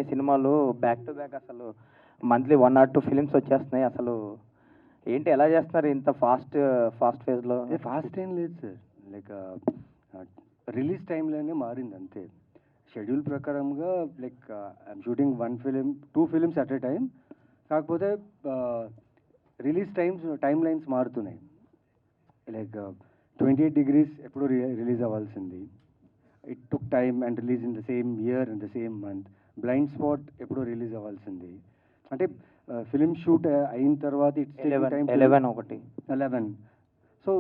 ఈ సినిమాలు back to back అసలు మంత్లీ 1 ఆర్ 2 ఫిలిమ్స్ వచ్చేస్తున్నాయి. అసలు ఏంటి ఎలా చేస్తున్నారు ఇంత ఫాస్ట్ ఫేజ్‌లో? ఫాస్ట్ ఏం లేదు సార్. లైక్ రిలీజ్ టైంలోనే మారింది అంతే. షెడ్యూల్ ప్రకారంగా like I'm shooting 1 film 2 films at a time. కాకపోతే రిలీజ్ టైమ్ లైన్స్ మారుతున్నాయి. లైక్ 28 డిగ్రీస్ ఎప్పుడో రిలీజ్ అవ్వాల్సింది. It took time and release in the same year in the same month. Blind spot ఎప్పుడో release అవ్వాల్సింది. అంటే film shoot అయిన తర్వాత it's 11 ఒకటి 11. సో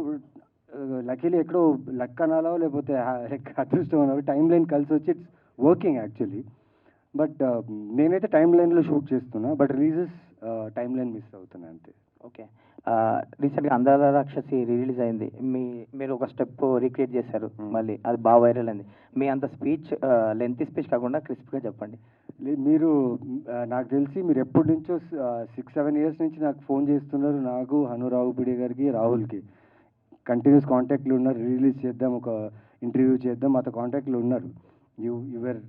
లక్కీలీ ఎక్కడో లక్ అనాలో లేకపోతే లైక్ అదృష్టం అనాలో టైం లైన్ కలిసి వచ్చి ఇట్స్ వర్కింగ్ యాక్చువల్లీ. బట్ నేనైతే టైం లైన్లో షూట్ చేస్తున్నా. But releases time line miss అవుతున్నా అంతే. ఓకే. రీసెంట్‌గా 'అందాల రాక్షసి' రిలీజ్ అయింది. మీరు ఒక స్టెప్ రీక్రియేట్ చేశారు. మళ్ళీ అది బాగా వైరల్ అయింది. మీ అంత స్పీచ్ లెంతీ స్పీచ్ కాకుండా క్రిస్ప్‌గా చెప్పండి. మీరు నాకు తెలిసి మీరు ఎప్పటి నుంచో 6-7 ఇయర్స్ నుంచి నాకు ఫోన్ చేస్తున్నారు. నాకు రావుపిడి గారికి, రాహుల్కి కంటిన్యూస్ కాంటాక్ట్లు ఉన్నారు. రిలీజ్ చేద్దాం, ఒక ఇంటర్వ్యూ చేద్దాం, మాతో కాంటాక్ట్లు ఉన్నారు. Your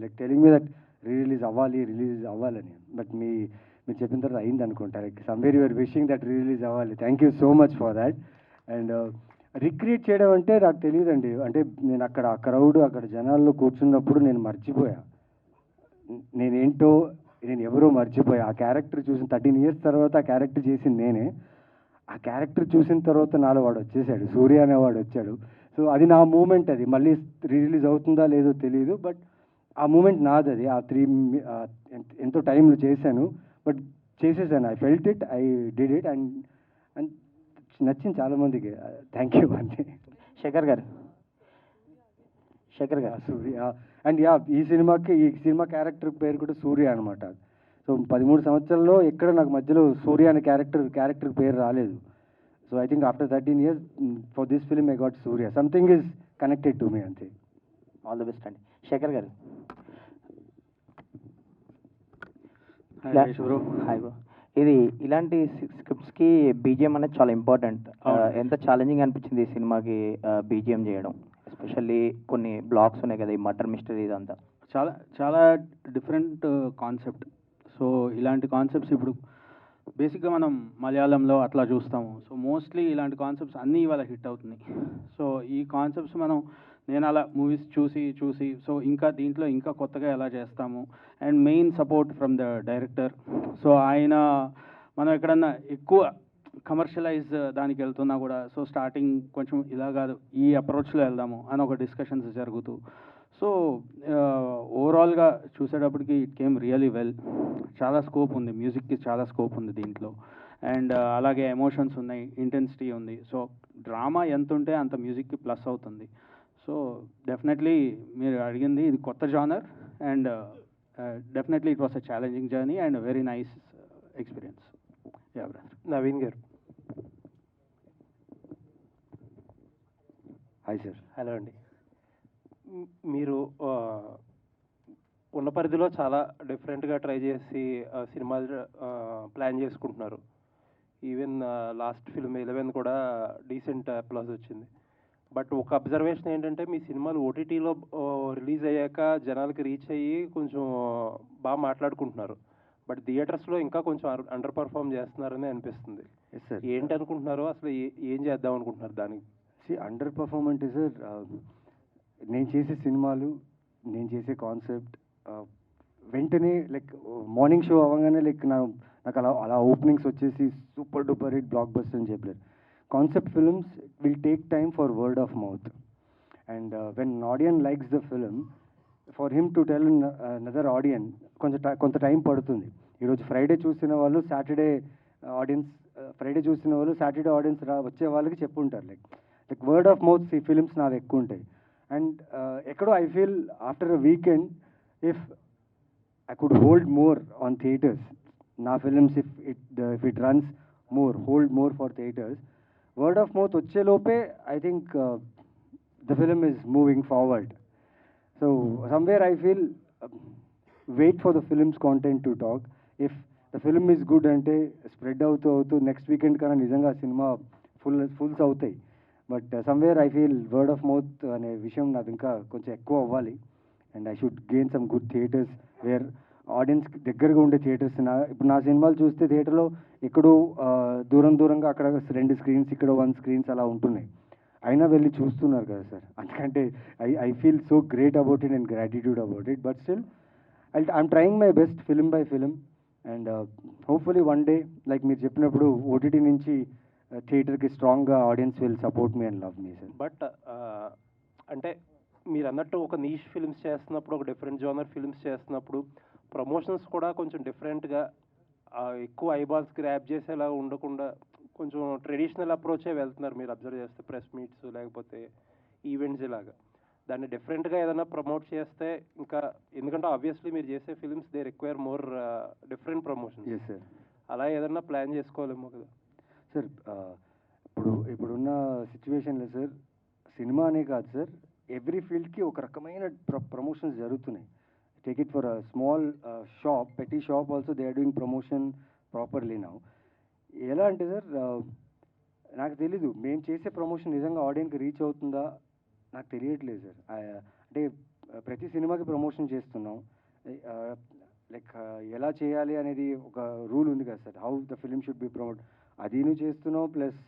like telling me that release అవ్వాలని. బట్ మీరు చెప్పిన తర్వాత అయింది అనుకుంటా. Like somewhere your wishing that release అవ్వాలి. Thank you so much for that. And recreate చేయడం అంటే నాకు తెలియదండి. అంటే నేను అక్కడ ఆ క్రౌడ్ అక్కడ జనాల్లో కూర్చున్నప్పుడు నేను మర్చిపోయా నేనేంటో, నేను ఎవరో మర్చిపోయా. ఆ క్యారెక్టర్ చూసిన 13 ఇయర్స్ తర్వాత ఆ క్యారెక్టర్ చేసింది నేనే. ఆ క్యారెక్టర్ చూసిన తర్వాత నాలో వాడు వచ్చేసాడు, సూర్య అనేవాడు వచ్చాడు. సో అది నా మూమెంట్. అది మళ్ళీ రిలీజ్ అవుతుందా లేదో తెలియదు. బట్ ఆ మూమెంట్ నాది. అది ఆ 3 ఎంతో టైంలో చేశాను. బట్ చేసేసాను. I felt it, I did it. And and నచ్చింది చాలామందికి. థ్యాంక్ యూ అంతే. శేఖర్ గారు సూర్య. అండ్ ఈ సినిమా క్యారెక్టర్ పేరు కూడా సూర్య అనమాట. సో 13 సంవత్సరాల్లో ఎక్కడ నాకు మధ్యలో సూర్య అనే క్యారెక్టర్ పేరు రాలేదు. So I think after 13 years for this film I got Surya. Something is connected to me అంతే. ఆల్ ది బెస్ట్ అండి. శేఖర్ గారు. Hi bro. ఇలాంటి స్క్రిప్ట్స్‌కి బీజీఎం అనేది చాలా ఇంపార్టెంట్. ఎంత ఛాలెంజింగ్ అనిపించింది ఈ సినిమాకి బీజీఎం చేయడం? ఎస్పెషల్లీ కొన్ని బ్లాక్స్ ఉన్నాయి కదా, ఈ మర్డర్ మిస్టరీ ఇదంతా. చాలా చాలా డిఫరెంట్ కాన్సెప్ట్. సో ఇలాంటి కాన్సెప్ట్స్ ఇప్పుడు బేసిక్గా మనం మలయాళంలో అట్లా చూస్తాము. సో మోస్ట్లీ ఇలాంటి కాన్సెప్ట్స్ అన్నీ ఇవాళ హిట్ అవుతున్నాయి. సో ఈ కాన్సెప్ట్స్ నేను అలా మూవీస్ చూసి సో ఇంకా దీంట్లో ఇంకా కొత్తగా ఎలా చేస్తాము. And main support from the director. So మనం ఎక్కడన్నా ఎక్కువ కమర్షియలైజ్ దానికి వెళ్తున్నా కూడా సో స్టార్టింగ్ కొంచెం ఇలా కాదు, ఈ అప్రోచ్లో వెళ్దాము అని ఒక డిస్కషన్స్ జరుగుతూ సో ఓవరాల్గా చూసేటప్పటికి ఇట్ కేమ్ రియలీ వెల్. చాలా స్కోప్ ఉంది, మ్యూజిక్కి చాలా స్కోప్ ఉంది దీంట్లో. అండ్ అలాగే ఎమోషన్స్ ఉన్నాయి, ఇంటెన్సిటీ ఉంది. సో డ్రామా ఎంత ఉంటే అంత మ్యూజిక్కి ప్లస్ అవుతుంది. సో డెఫినెట్లీ మీరు అడిగింది ఇది కొత్త genre. And definitely it was a challenging journey and very nice experience. Naveen గారు. Hi sir. హలో అండి. మీరు ఉన్న పరిధిలో చాలా డిఫరెంట్గా ట్రై చేసి సినిమాలు ప్లాన్ చేసుకుంటున్నారు. ఈవెన్ లాస్ట్ ఫిల్మ్ 11 కూడా డీసెంట్ అప్లాజ్ వచ్చింది. బట్ ఒక అబ్జర్వేషన్ ఏంటంటే మీ సినిమాలు ఓటీటీలో రిలీజ్ అయ్యాక జనాలకి రీచ్ అయ్యి కొంచెం బాగా మాట్లాడుకుంటున్నారు. బట్ థియేటర్స్లో ఇంకా కొంచెం అండర్ పర్ఫామ్ చేస్తున్నారని అనిపిస్తుంది. Yes sir. ఏంటి అనుకుంటున్నారో, అసలు ఏం చేద్దాం అనుకుంటున్నారు దానికి? అండర్ పర్ఫార్మ్ అంటే సార్, నేను చేసే సినిమాలు, నేను చేసే కాన్సెప్ట్ వెంటనే లైక్ మార్నింగ్ షో అవ్వగానే లైక్ నాకు అలా ఓపెనింగ్స్ వచ్చేసి super duper hit blockbuster అని చెప్పలేరు. Concept films will take time for word of mouth. And when audience likes the film, for him to tell another audience కొంత time పడుతుంది. ఈరోజు Friday చూసిన వాళ్ళు సాటర్డే ఆడియన్స్ వచ్చే వాళ్ళకి చెప్పుంటారు. Like word of mouth films నావి ఎక్కువ ఉంటాయి. అండ్ ఎక్కడో I feel after a weekend if I could hold more on theatres, నా films if it runs hold more for theatres, word of mouth వచ్చేలోపే I think the film is moving forward. So somewhere I feel wait for the film's content to talk. If the film is good ante spread అవుతూ next weekend కన్నా నిజంగా cinema fulls అవుతాయి. But somewhere I feel word of mouth అనే విషయం నాకు ఇంకా కొంచెం ఎక్కువ అవ్వాలి. And I should gain some good theatres where ఆడియన్స్కి దగ్గరగా ఉండే థియేటర్స్ ఇప్పుడు నా సినిమాలు చూస్తే థియేటర్లో ఎక్కడో దూరంగా అక్కడ 2 స్క్రీన్స్ ఇక్కడ 1 స్క్రీన్స్ అలా ఉంటున్నాయి, అయినా వెళ్ళి చూస్తున్నారు కదా సార్. అందుకంటే I feel so great about it and gratitude about it. But still I'm trying my best film by film and hopefully one day like మీరు చెప్పినప్పుడు ఓటీటీ నుంచి థియేటర్కి స్ట్రాంగ్గా audience will support me and love me sir. But అంటే మీరు అన్నట్టు ఒక niche films చేస్తున్నప్పుడు, ఒక డిఫరెంట్ జోనర్ ఫిల్మ్స్ చేస్తున్నప్పుడు ప్రమోషన్స్ కూడా కొంచెం డిఫరెంట్గా ఎక్కువ ఐబాల్స్ గ్రాప్ చేసేలా ఉండకుండా కొంచెం ట్రెడిషనల్ అప్రోచే వెళ్తున్నారు మీరు అబ్జర్వ్ చేస్తే. ప్రెస్ మీట్స్ లేకపోతే ఈవెంట్స్ ఇలాగా దాన్ని డిఫరెంట్గా ఏదైనా ప్రమోట్ చేస్తే ఇంకా, ఎందుకంటే ఆబ్వియస్లీ మీరు చేసే films they require more different promotions. Yes sir. అలా ఏదైనా ప్లాన్ చేసుకోవాలేమో కదా సార్. ఇప్పుడున్న సిచ్యువేషన్లో సార్ సినిమా అనే కాదు సార్, ఎవ్రీ ఫీల్డ్కి ఒక రకమైన ప్రమోషన్స్ జరుగుతున్నాయి. Take it for a small shop, petty shop also they are doing promotion properly now. ఎలా అంటే సార్ నాకు తెలీదు మేము చేసే ప్రమోషన్ నిజంగా ఆడియన్కి రీచ్ అవుతుందా నాకు తెలియట్లేదు సార్. అంటే ప్రతి సినిమాకి ప్రమోషన్ చేస్తున్నాం, లైక్ ఎలా చేయాలి అనేది ఒక రూల్ ఉంది కదా sir, how the film should be promote. అదీను చేస్తున్నాం plus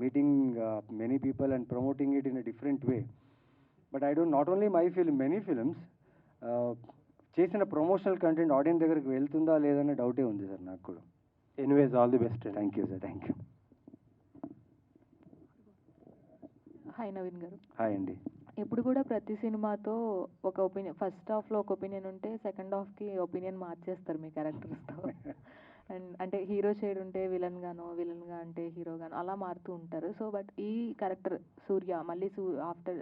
meeting many people and promoting it in a different way. But I don't not only my film, many films చేసిన ప్రమోషనల్ కంటెంట్ ఆడియన్స్ దగ్గరికి వెళ్తుందా లేదనే డౌటే ఉంది సార్ నాకు కూడా. Anyways all the best. Thank you sir. Thank you. Hi Naveen గారు. Hi అండి. ఎప్పుడు కూడా ప్రతి సినిమాతో ఒక ఒపీనియన్, ఫస్ట్ హాఫ్లో ఒక ఒపీనియన్ ఉంటే సెకండ్ హాఫ్కి ఒపీనియన్ మార్చేస్తారు మీ క్యారెక్టర్స్తో. అండ్ అంటే హీరో షేడ్ ఉంటే విలన్గా అంటే హీరోగానో అలా మారుతూ ఉంటారు. సో బట్ ఈ క్యారెక్టర్ సూర్య మళ్ళీ ఆఫ్టర్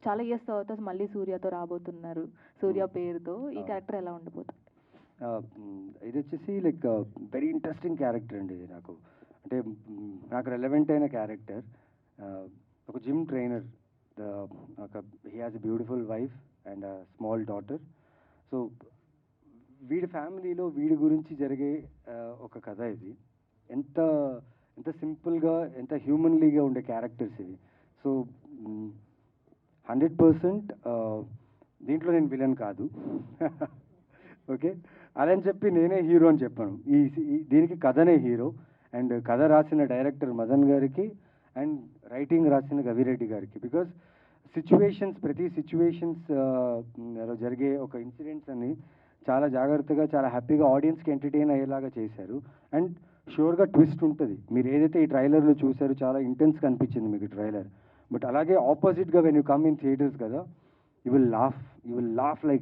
చాలా ఇయర్స్ తర్వాత మళ్ళీ సూర్యతో రాబోతున్నారు, సూర్య పేరుతో. ఈ క్యారెక్టర్ ఎలా ఉండబోతుంది? ఇది వచ్చేసి లైక్ వెరీ ఇంట్రెస్టింగ్ క్యారెక్టర్ అండి. ఇది నాకు రెలవెంట్ అయిన క్యారెక్టర్. ఒక gym trainer, he has a beautiful wife and small daughter. So వీడి ఫ్యామిలీలో వీడి గురించి జరిగే ఒక కథ ఇది. ఎంత సింపుల్గా, ఎంత హ్యూమన్లీగా ఉండే క్యారెక్టర్స్ ఇవి. సో 100% దీంట్లో నేను విలన్ కాదు. ఓకే, అదని చెప్పి నేనే హీరో అని చెప్పాను. దీనికి కథనే హీరో. అండ్ కథ రాసిన డైరెక్టర్ మదన్ గారికి అండ్ రైటింగ్ రాసిన గవిరెడ్డి గారికి. బికాజ్ ప్రతి సిచ్యువేషన్స్ జరిగే ఒక ఇన్సిడెంట్స్ అని చాలా జాగ్రత్తగా, చాలా హ్యాపీగా ఆడియన్స్కి ఎంటర్టైన్ అయ్యేలాగా చేశారు. అండ్ షూర్గా ట్విస్ట్ ఉంటుంది. మీరు ఏదైతే ఈ ట్రైలర్లో చూసారో చాలా ఇంటెన్స్గా అనిపించింది మీకు ట్రైలర్. బట్ అలాగే ఆపోజిట్గా when you come in theatres కదా, యూ విల్ లాఫ్ లైక్